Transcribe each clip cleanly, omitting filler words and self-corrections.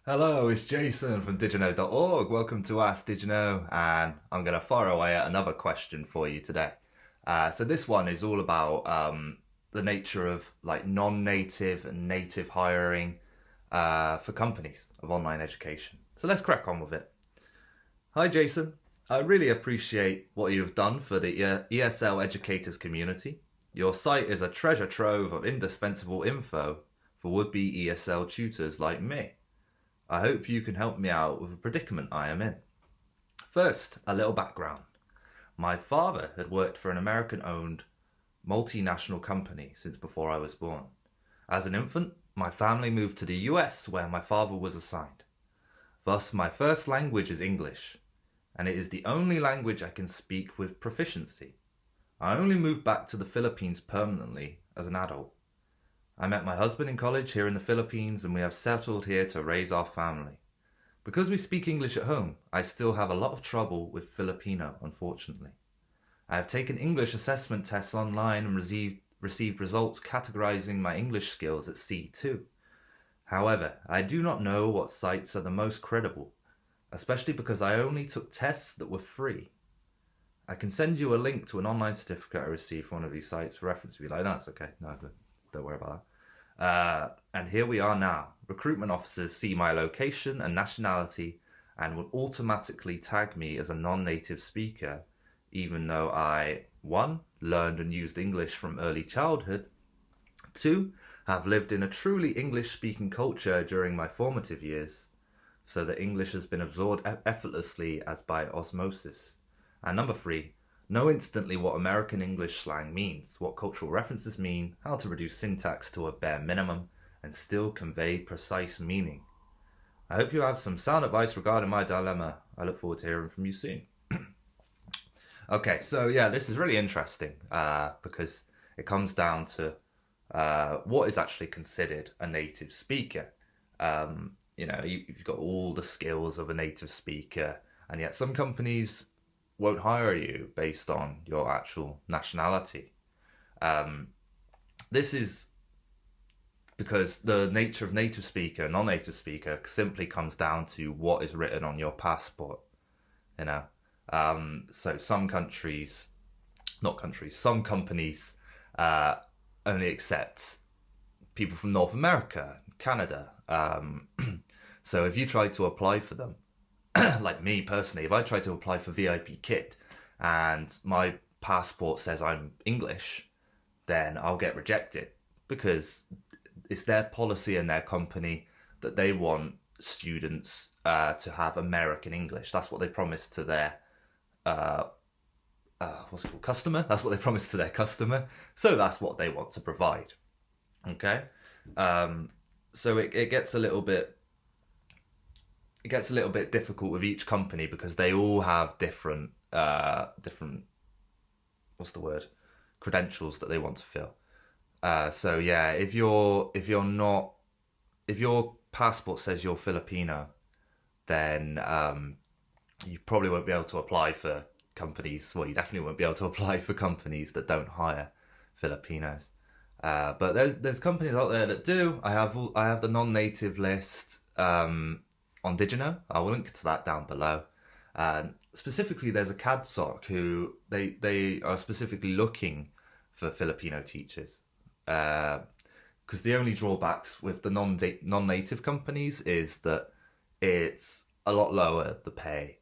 Hello, it's Jason from digino.org. Welcome to AskDigiNo, and I'm going to fire away at another question for you today. So this one is all about the nature of like non-native and native hiring for companies of online education. So let's crack on with it. Hi, Jason. I really appreciate what you've done for the ESL educators community. Your site is a treasure trove of indispensable info for would-be ESL tutors like me. I hope you can help me out with a predicament I am in. First, a little background. My father had worked for an American-owned multinational company since before I was born. As an infant, my family moved to the US where my father was assigned. Thus, my first language is English, and it is the only language I can speak with proficiency. I only moved back to the Philippines permanently as an adult. I met my husband in college here in the Philippines, and we have settled here to raise our family. Because we speak English at home, I still have a lot of trouble with Filipino, unfortunately. I have taken English assessment tests online and received results categorizing my English skills at C2. However, I do not know what sites are the most credible, especially because I only took tests that were free. I can send you a link to an online certificate I received from one of these sites for reference. Be like, no, it's okay. No, good. Don't worry about that. And here we are now. Recruitment officers see my location and nationality and will automatically tag me as a non-native speaker, even though I, 1, learned and used English from early childhood, 2, have lived in a truly English-speaking culture during my formative years, so that English has been absorbed effortlessly as by osmosis. And number 3, know instantly what American English slang means, what cultural references mean, how to reduce syntax to a bare minimum, and still convey precise meaning. I hope you have some sound advice regarding my dilemma. I look forward to hearing from you soon. Okay, so yeah, this is really interesting because it comes down to what is actually considered a native speaker. You've got all the skills of a native speaker, and yet some companies won't hire you based on your actual nationality. This is because the nature of native speaker, non-native speaker, simply comes down to what is written on your passport. So some companies only accept people from North America, Canada. So if you try to apply for them, like me personally, if I try to apply for VIP Kit and my passport says I'm English, then I'll get rejected because it's their policy and their company that they want students to have American English. That's what they promise to their customer. That's what they promise to their customer. So that's what they want to provide. Okay, so it gets a little bit. It gets a little bit difficult with each company because they all have different credentials that they want to fill. So yeah, if your passport says you're Filipino, then you probably won't be able to apply for companies. Well, you definitely won't be able to apply for companies that don't hire Filipinos. But there's companies out there that do. I have the non-native list on DigiNo. I'll link to that down below. Specifically, there's a CADSOC who they are specifically looking for Filipino teachers. Because the only drawbacks with the non-native companies is that it's a lot lower, the pay.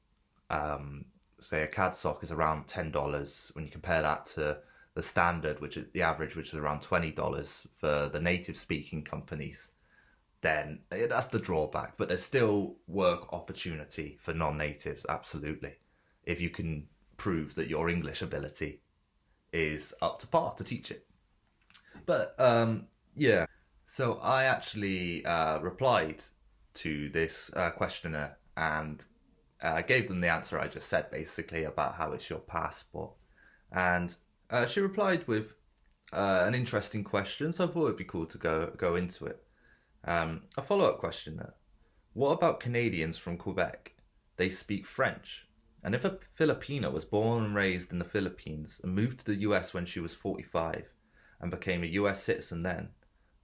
Say a CADSOC is around $10 when you compare that to the standard, which is the average, which is around $20 for the native speaking companies. Then that's the drawback, but there's still work opportunity for non-natives, absolutely, if you can prove that your English ability is up to par to teach it. But yeah, so I actually replied to this questionnaire and gave them the answer I just said, basically, about how it's your passport. And she replied with an interesting question, so I thought it'd be cool to go into it. A follow-up question there. What about Canadians from Quebec? They speak French. And if a Filipino was born and raised in the Philippines and moved to the US when she was 45 and became a US citizen then,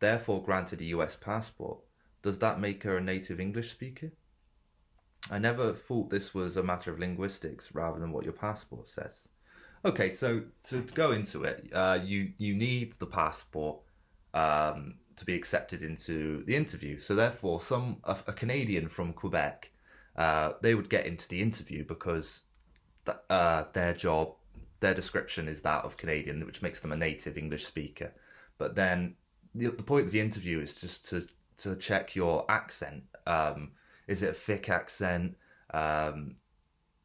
therefore granted a US passport, does that make her a native English speaker? I never thought this was a matter of linguistics rather than what your passport says. Okay, so to go into it, you need the passport to be accepted into the interview. So therefore, a Canadian from Quebec, they would get into the interview because their job, their description is that of Canadian, which makes them a native English speaker. But then the point of the interview is just to check your accent. Is it a thick accent?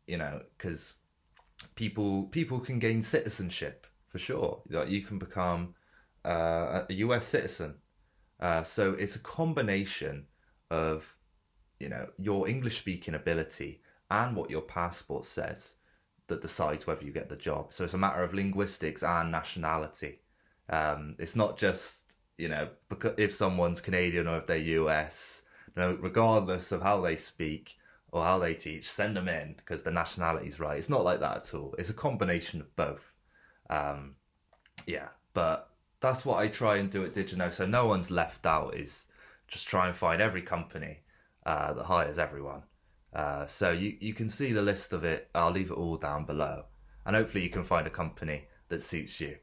Because people can gain citizenship for sure. Like, you can become a US citizen. So it's a combination of your English speaking ability and what your passport says that decides whether you get the job. So it's a matter of linguistics and nationality. It's not just because if someone's Canadian or if they're US. Regardless of how they speak or how they teach, send them in because the nationality's right. It's not like that at all. It's a combination of both. But that's what I try and do at DigiNo, so no one's left out, is just try and find every company that hires everyone. So you can see the list of it. I'll leave it all down below. And hopefully you can find a company that suits you.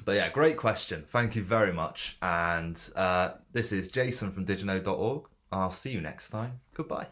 But yeah, great question. Thank you very much. And this is Jason from digino.org. I'll see you next time. Goodbye.